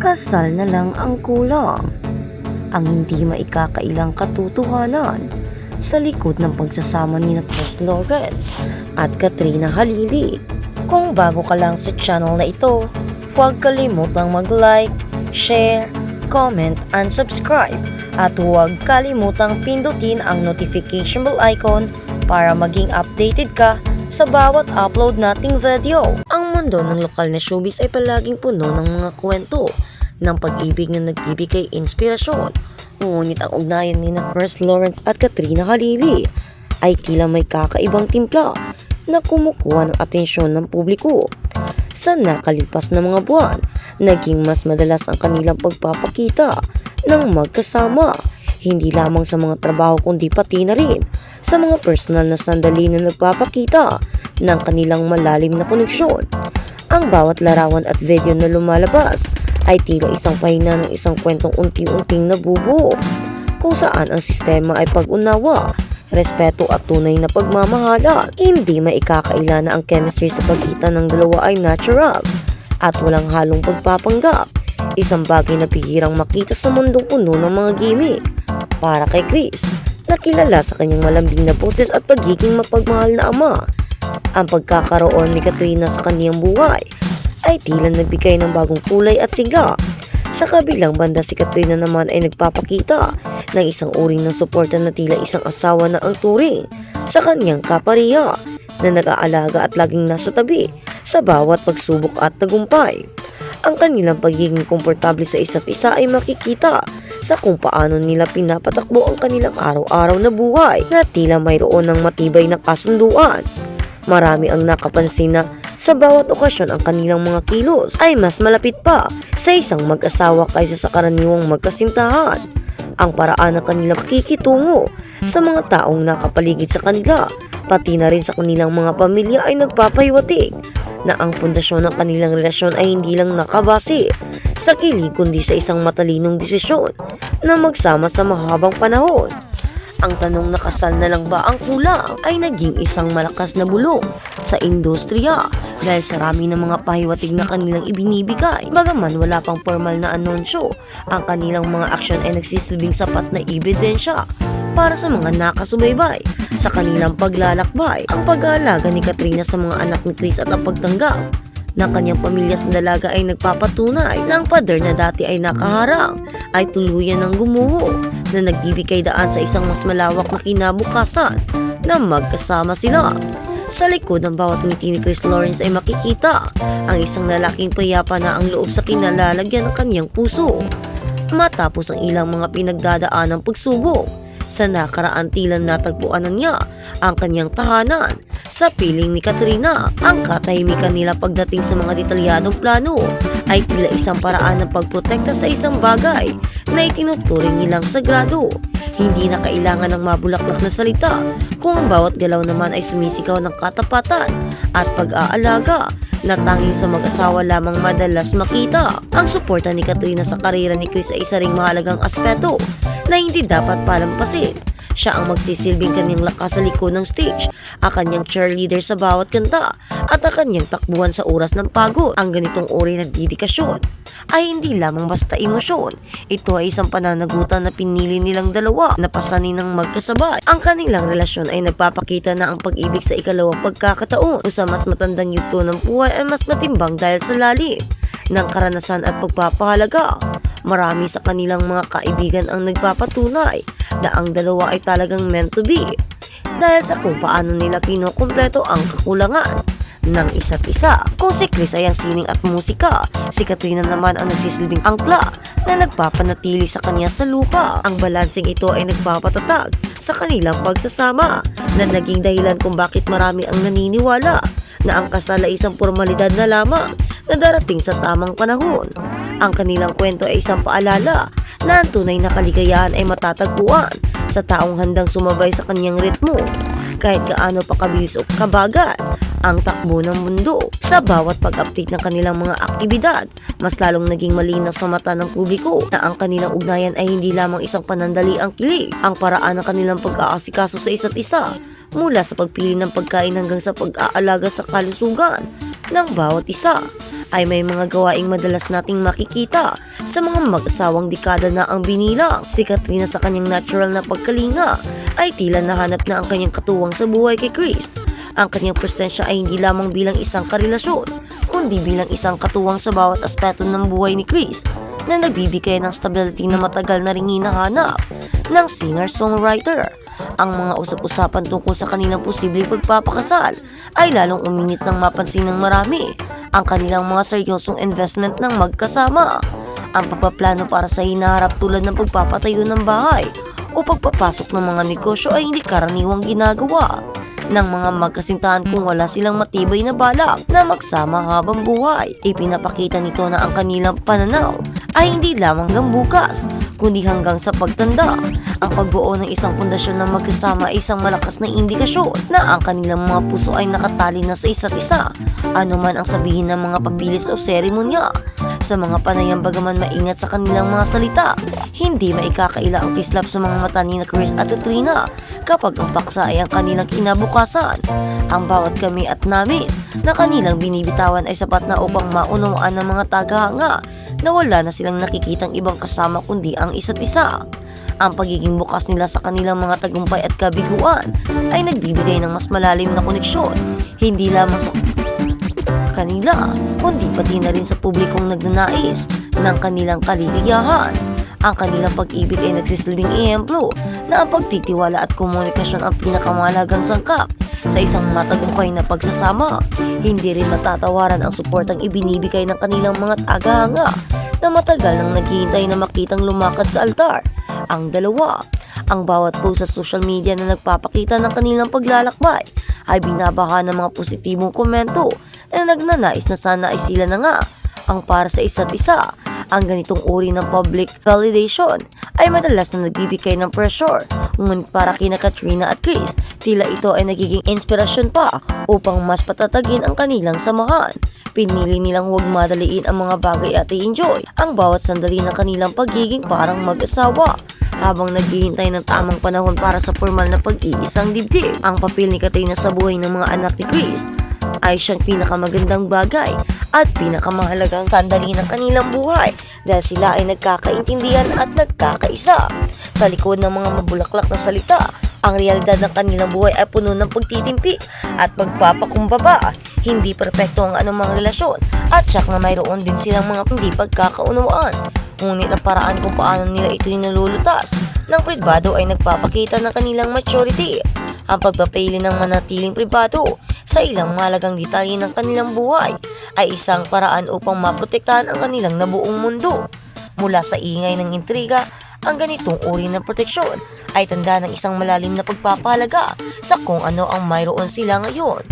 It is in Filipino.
Kasal na lang ang kulang. Ang hindi maikakailang katotohanan sa likod ng pagsasama ni Chris Lawrence at Katrina Halili. Kung bago ka lang sa channel na ito, huwag kalimutang mag-like, share, comment, and subscribe. At huwag kalimutang pindutin ang notification bell icon para maging updated ka sa bawat upload nating video. Ang mundo ng lokal na showbiz ay palaging puno ng mga kwento ng pag-ibig na nagbibigay inspirasyon. Ngunit ang ugnayan ni Chris Lawrence at Katrina Halili ay tila may kakaibang timpla na kumukuha ng atensyon ng publiko. Sa nakalipas na mga buwan, naging mas madalas ang kanilang pagpapakita ng magkasama, hindi lamang sa mga trabaho kundi pati na rin sa mga personal na sandali na nagpapakita ng kanilang malalim na koneksyon. Ang bawat larawan at video na lumalabas ay tila isang pahina ng isang kwentong unti-unting nabubuo, kung saan ang sistema ay pag-unawa, respeto at tunay na pagmamahala. Hindi maikakaila na ang chemistry sa pagitan ng dalawa ay natural at walang halong pagpapanggap, isang bagay na bihirang makita sa mundong puno ng mga gimmick. Para kay Chris, na kilala sa kanyang malambing na boses at pagiging mapagmahal na ama, ang pagkakaroon ni Katrina sa kaniyang buhay ay tila nagbigay ng bagong kulay at sigla. Sa kabilang banda, si Katrina naman ay nagpapakita ng isang uri ng suporta na tila isang asawa na ang turing sa kanyang kapariya, na nag-aalaga at laging nasa tabi sa bawat pagsubok at tagumpay. Ang kanilang pagiging komportable sa isa't isa ay makikita sa kung paano nila pinapatakbo ang kanilang araw-araw na buhay, na tila mayroon ng matibay na kasunduan. Marami ang nakapansin na sa bawat okasyon ang kanilang mga kilos ay mas malapit pa sa isang mag-asawa kaysa sa karaniwang magkasintahan. Ang paraan ng kanilang pakikitungo sa mga taong nakapaligid sa kanila, pati na rin sa kanilang mga pamilya, ay nagpapahiwatig na ang pundasyon ng kanilang relasyon ay hindi lang nakabase sa kilig kundi sa isang matalinong desisyon na magsama sa mahabang panahon. Ang tanong na kasal na lang ba ang kulang ay naging isang malakas na bulong sa industriya dahil sa rami ng mga pahiwatig na kanilang ibinibigay. Bagaman wala pang formal na anunsyo, ang kanilang mga aksyon ay nagsisilbing sapat na ebidensya para sa mga nakasubaybay sa kanilang paglalakbay. Ang pag-aalaga ni Katrina sa mga anak ni Chris at ang pagtanggap ng kanyang pamilya sa dalaga ay nagpapatunay na ang pader na dati ay nakaharang ay tuluyan ng gumuho, na nagbibigay daan sa isang mas malawak na kinabukasan na magkasama sila. Sa likod ng bawat ngiti ni Chris Lawrence ay makikita ang isang lalaking payapa na ang loob sa kinalalagyan ng kanyang puso. Matapos ang ilang mga pinagdadaan ng pagsubok, sa nakaraan tila natagpuan na niya ang kanyang tahanan. Sa piling ni Katrina, ang katahimikan nila pagdating sa mga detalyadong plano ay tila isang paraan ng pagprotekta sa isang bagay na itinuturing nilang sagrado. Hindi na kailangan ng mabulaklak na salita, kung ang bawat galaw naman ay sumisigaw ng katapatan at pag-aalaga na tanging sa mag-asawa lamang madalas makita. Ang suporta ni Katrina sa karera ni Chris ay isa ring mahalagang aspeto na hindi dapat palampasin. Siya ang magsisilbing kanyang lakas sa likod ng stage, ang kanyang cheerleader sa bawat kanta, at ang kanyang takbuhan sa oras ng pagod. Ang ganitong uri ng dedikasyon ay hindi lamang basta emosyon. Ito ay isang pananagutan na pinili nilang dalawa na pasanin ng magkasabay. Ang kanilang relasyon ay nagpapakita na ang pag-ibig sa ikalawang pagkakataon o sa mas matandang yugto ng buhay ay mas matimbang dahil sa lalim ng karanasan at pagpapahalaga. Marami sa kanilang mga kaibigan ang nagpapatunay na ang dalawa ay talagang meant to be dahil sa kung paano nila kinukumpleto ang kakulangan ng isa't isa. Kung si Chris ay ang sining at musika, si Katrina naman ang nagsisilbing angkla na nagpapanatili sa kanya sa lupa. Ang balansing ito ay nagpapatatag sa kanilang pagsasama, na naging dahilan kung bakit marami ang naniniwala na ang kasal ay isang formalidad na lamang na darating sa tamang panahon. Ang kanilang kwento ay isang paalala na ang tunay na kaligayahan ay matatagpuan sa taong handang sumabay sa kanyang ritmo, kahit gaano pa kabilis o kabagal ang takbo ng mundo. Sa bawat pag-update ng kanilang mga aktibidad, mas lalong naging malinaw sa mata ng publiko na ang kanilang ugnayan ay hindi lamang isang panandaliang kilig. Ang paraan ng kanilang pag-aasikaso sa isa't isa, mula sa pagpili ng pagkain hanggang sa pag-aalaga sa kalusugan ng bawat isa, ay may mga gawaing madalas nating makikita sa mga mag-asawang dekada na ang binilang. Si Katrina sa kanyang natural na pagkalinga ay tila nahanap na ang kanyang katuwang sa buhay kay Chris. Ang kanyang presensya ay hindi lamang bilang isang karelasyon, kundi bilang isang katuwang sa bawat aspeto ng buhay ni Chris na nagbibigay ng stability na matagal na ring hinahanap ng singer-songwriter. Ang mga usap-usapan tungkol sa kanilang posibleng pagpapakasal ay lalong uminit ng mapansin ng marami ang kanilang mga seryosong investment ng magkasama. Ang pagpaplano para sa hinaharap tulad ng pagpapatayo ng bahay o pagpapasok ng mga negosyo ay hindi karaniwang ginagawa ng mga magkasintahan kung wala silang matibay na balak na magsama habang buhay. Ipinapakita nito na ang kanilang pananaw ay hindi lamang hanggang bukas, kundi hanggang sa pagtanda. Ang pagbuo ng isang pundasyon ng magkasama ay isang malakas na indikasyon na ang kanilang mga puso ay nakatali na sa isa't isa. Ano man ang sabihin ng mga papilis o seremonya, sa mga panayang bagaman maingat sa kanilang mga salita, hindi maikakaila ang kislap sa mga mata ni Chris at Katrina kapag ang paksa ay ang kanilang kinabukasan. Ang bawat kami at namin na kanilang binibitawan ay sapat na upang maunawaan ng mga tagahanga na wala na silang nakikitang ibang kasama kundi ang isa't isa. Ang pagiging bukas nila sa kanilang mga tagumpay at kabiguan ay nagbibigay ng mas malalim na koneksyon, hindi lamang sa kanila, kundi pati na rin sa publikong nagnanais ng kanilang kaligayahan. Ang kanilang pag-ibig ay nagsisilbing ehemplo na ang pagtitiwala at komunikasyon ang pinakamahalagang sangkap sa isang matagumpay na pagsasama. Hindi rin matatawaran ang suportang ibinibigay ng kanilang mga tagahanga na matagal nang naghihintay na makitang lumakad sa altar. Ang dalawa, ang bawat post sa social media na nagpapakita ng kanilang paglalakbay ay binabaha ng mga positibong komento na nagnanais na sana ay sila na nga ang para sa isa't isa. Ang ganitong uri ng public validation ay madalas na nagbibigay ng pressure, ngunit para kina Katrina at Chris, tila ito ay nagiging inspirasyon pa upang mas patatagin ang kanilang samahan. Pinili nilang huwag madaliin ang mga bagay at i-enjoy ang bawat sandali ng kanilang pagiging parang mag-asawa habang naghihintay ng tamang panahon para sa formal na pag-iisang dibdib. Ang papel ni Katrina sa buhay ng mga anak ni Chris ay siyang pinakamagandang bagay at pinakamahalagang sandali ng kanilang buhay dahil sila ay nagkakaintindihan at nagkakaisa. Sa likod ng mga mabulaklak na salita, ang realidad ng kanilang buhay ay puno ng pagtitimpi at pagpapakumbaba. Hindi perpekto ang anumang relasyon at siyak na mayroon din silang mga hindi pagkakaunawaan. Ngunit ang paraan kung paano nila ito nilulutas ng pribado ay nagpapakita ng kanilang maturity. Ang pagpapili ng manatiling pribado sa ilang mahalagang detalye ng kanilang buhay ay isang paraan upang maprotektahan ang kanilang nabuong mundo. Mula sa ingay ng intriga, ang ganitong uri ng proteksyon ay tanda ng isang malalim na pagpapahalaga sa kung ano ang mayroon sila ngayon.